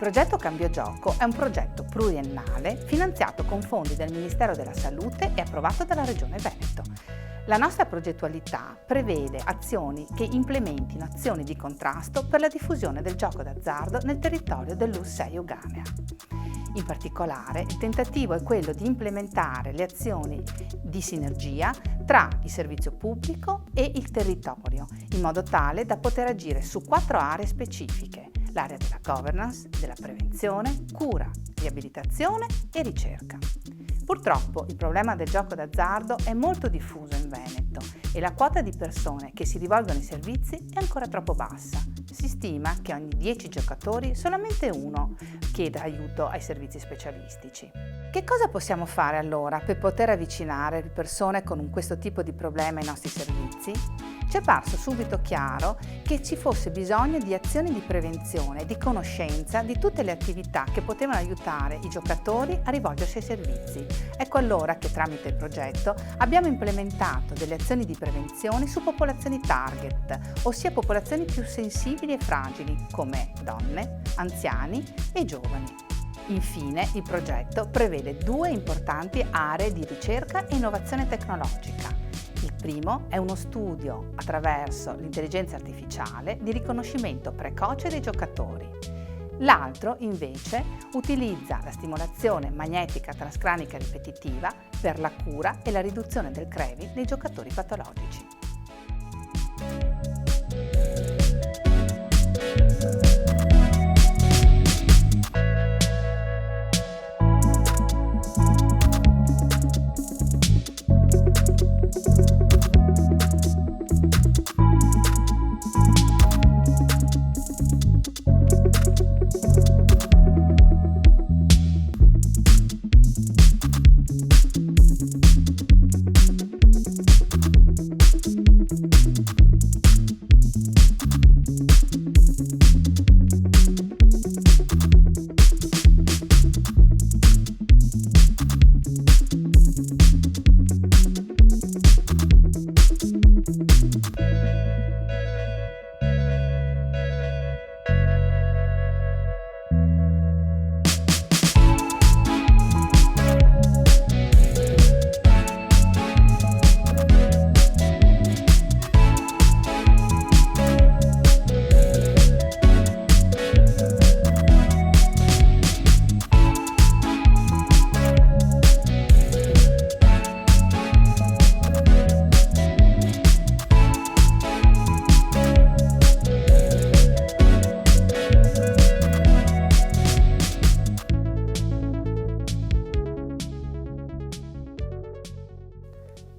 progetto Cambio Gioco è un progetto pluriennale finanziato con fondi del Ministero della Salute e approvato dalla Regione Veneto. La nostra progettualità prevede azioni che implementino azioni di contrasto per la diffusione del gioco d'azzardo nel territorio dell'U6 Uganea. In particolare, il tentativo è quello di implementare le azioni di sinergia tra il servizio pubblico e il territorio, in modo tale da poter agire su 4 aree specifiche: l'area della governance, della prevenzione, cura, riabilitazione e ricerca. Purtroppo il problema del gioco d'azzardo è molto diffuso in Veneto e la quota di persone che si rivolgono ai servizi è ancora troppo bassa. Si stima che ogni 10 giocatori solamente uno chieda aiuto ai servizi specialistici. Che cosa possiamo fare allora per poter avvicinare le persone con questo tipo di problema ai nostri servizi? Ci è parso subito chiaro che ci fosse bisogno di azioni di prevenzione e di conoscenza di tutte le attività che potevano aiutare i giocatori a rivolgersi ai servizi. Ecco allora che tramite il progetto abbiamo implementato delle azioni di prevenzione su popolazioni target, ossia popolazioni più sensibili e fragili come donne, anziani e giovani. Infine, il progetto prevede 2 importanti aree di ricerca e innovazione tecnologica. Il primo è uno studio attraverso l'intelligenza artificiale di riconoscimento precoce dei giocatori. L'altro, invece, utilizza la stimolazione magnetica transcranica ripetitiva per la cura e la riduzione del craving nei giocatori patologici.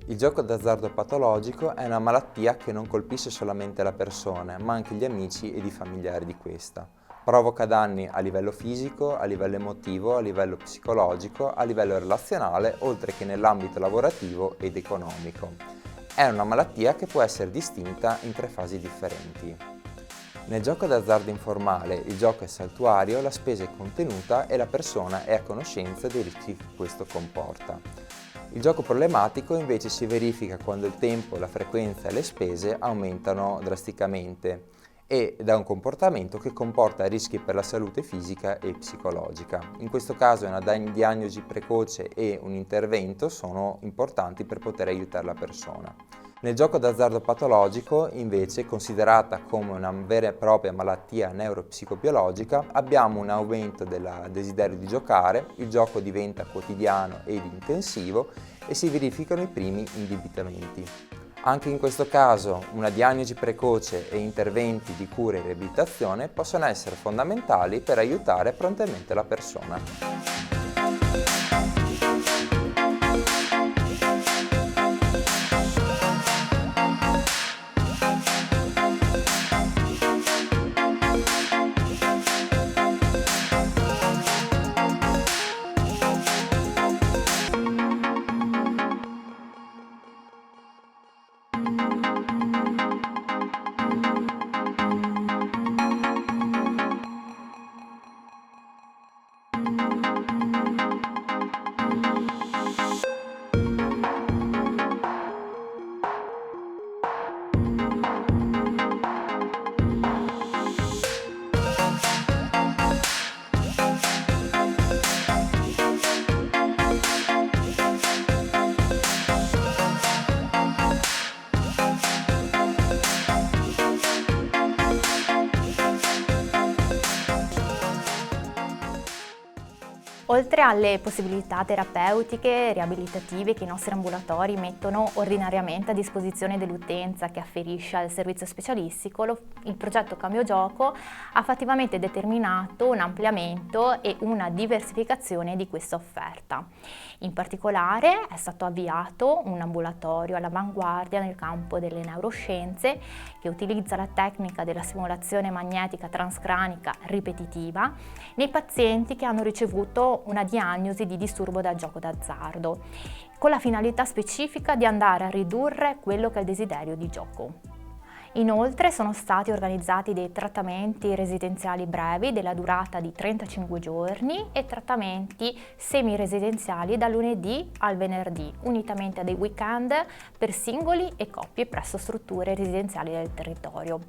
Il gioco d'azzardo patologico è una malattia che non colpisce solamente la persona, ma anche gli amici ed i familiari di questa. Provoca danni a livello fisico, a livello emotivo, a livello psicologico, a livello relazionale, oltre che nell'ambito lavorativo ed economico. È una malattia che può essere distinta in 3 fasi differenti. Nel gioco d'azzardo informale, il gioco è saltuario, la spesa è contenuta e la persona è a conoscenza dei rischi che questo comporta. Il gioco problematico invece si verifica quando il tempo, la frequenza e le spese aumentano drasticamente e da un comportamento che comporta rischi per la salute fisica e psicologica. In questo caso una diagnosi precoce e un intervento sono importanti per poter aiutare la persona. Nel gioco d'azzardo patologico, invece, considerata come una vera e propria malattia neuropsicobiologica, abbiamo un aumento del desiderio di giocare, il gioco diventa quotidiano ed intensivo e si verificano i primi indebitamenti. Anche in questo caso una diagnosi precoce e interventi di cura e riabilitazione possono essere fondamentali per aiutare prontamente la persona. Oltre alle possibilità terapeutiche e riabilitative che i nostri ambulatori mettono ordinariamente a disposizione dell'utenza che afferisce al servizio specialistico, il progetto Cambio Gioco ha fattivamente determinato un ampliamento e una diversificazione di questa offerta. In particolare è stato avviato un ambulatorio all'avanguardia nel campo delle neuroscienze che utilizza la tecnica della stimolazione magnetica transcranica ripetitiva nei pazienti che hanno ricevuto una diagnosi di disturbo da gioco d'azzardo, con la finalità specifica di andare a ridurre quello che è il desiderio di gioco. Inoltre sono stati organizzati dei trattamenti residenziali brevi della durata di 35 giorni e trattamenti semi-residenziali dal lunedì al venerdì, unitamente a dei weekend per singoli e coppie presso strutture residenziali del territorio.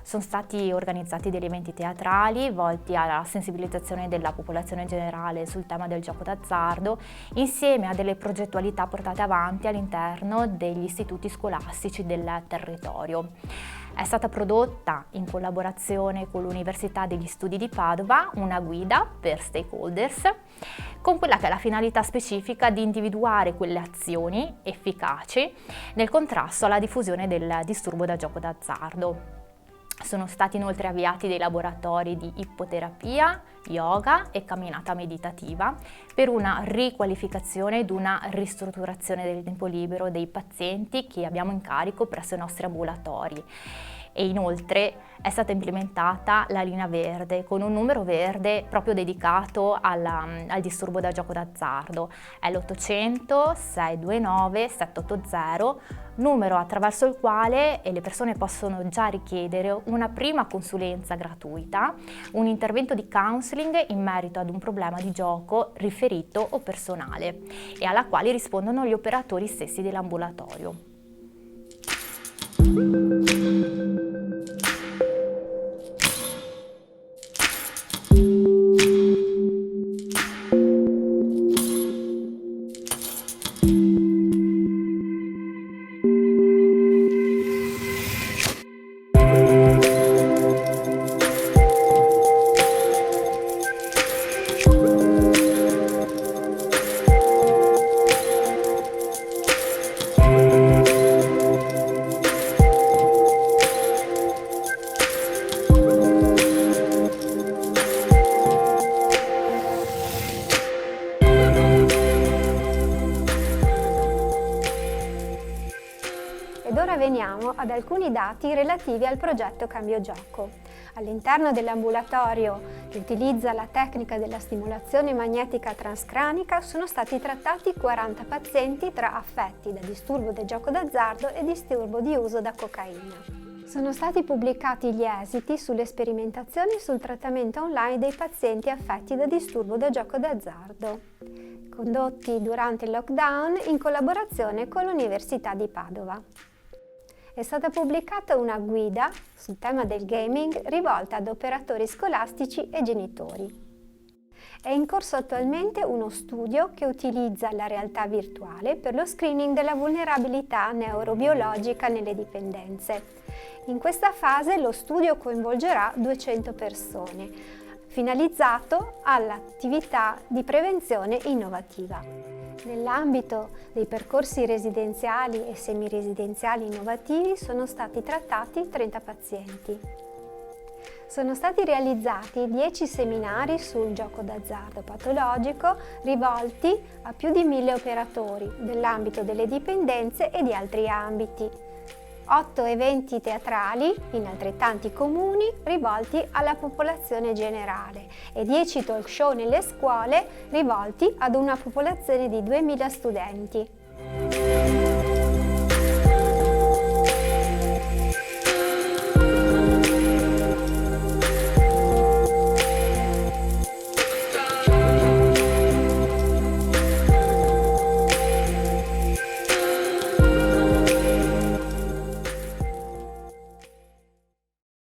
Sono stati organizzati degli eventi teatrali volti alla sensibilizzazione della popolazione generale sul tema del gioco d'azzardo, insieme a delle progettualità portate avanti all'interno degli istituti scolastici del territorio. È stata prodotta in collaborazione con l'Università degli Studi di Padova una guida per stakeholders con quella che è la finalità specifica di individuare quelle azioni efficaci nel contrasto alla diffusione del disturbo da gioco d'azzardo. Sono stati inoltre avviati dei laboratori di ippoterapia, yoga e camminata meditativa per una riqualificazione ed una ristrutturazione del tempo libero dei pazienti che abbiamo in carico presso i nostri ambulatori. E inoltre è stata implementata la linea verde con un numero verde proprio dedicato al disturbo da gioco d'azzardo. È l'800 629 780, numero attraverso il quale le persone possono già richiedere una prima consulenza gratuita, un intervento di counseling in merito ad un problema di gioco riferito o personale e alla quale rispondono gli operatori stessi dell'ambulatorio. Ed ora veniamo ad alcuni dati relativi al progetto Cambio Gioco. All'interno dell'ambulatorio che utilizza la tecnica della stimolazione magnetica transcranica sono stati trattati 40 pazienti tra affetti da disturbo del gioco d'azzardo e disturbo di uso da cocaina. Sono stati pubblicati gli esiti sulle sperimentazioni sul trattamento online dei pazienti affetti da disturbo del gioco d'azzardo, condotti durante il lockdown in collaborazione con l'Università di Padova. È stata pubblicata una guida sul tema del gaming rivolta ad operatori scolastici e genitori. È in corso attualmente uno studio che utilizza la realtà virtuale per lo screening della vulnerabilità neurobiologica nelle dipendenze. In questa fase lo studio coinvolgerà 200 persone, finalizzato all'attività di prevenzione innovativa. Nell'ambito dei percorsi residenziali e semiresidenziali innovativi sono stati trattati 30 pazienti. Sono stati realizzati 10 seminari sul gioco d'azzardo patologico rivolti a più di 1000 operatori dell'ambito delle dipendenze e di altri ambiti. 8 eventi teatrali in altrettanti comuni rivolti alla popolazione generale e 10 talk show nelle scuole rivolti ad una popolazione di 2000 studenti.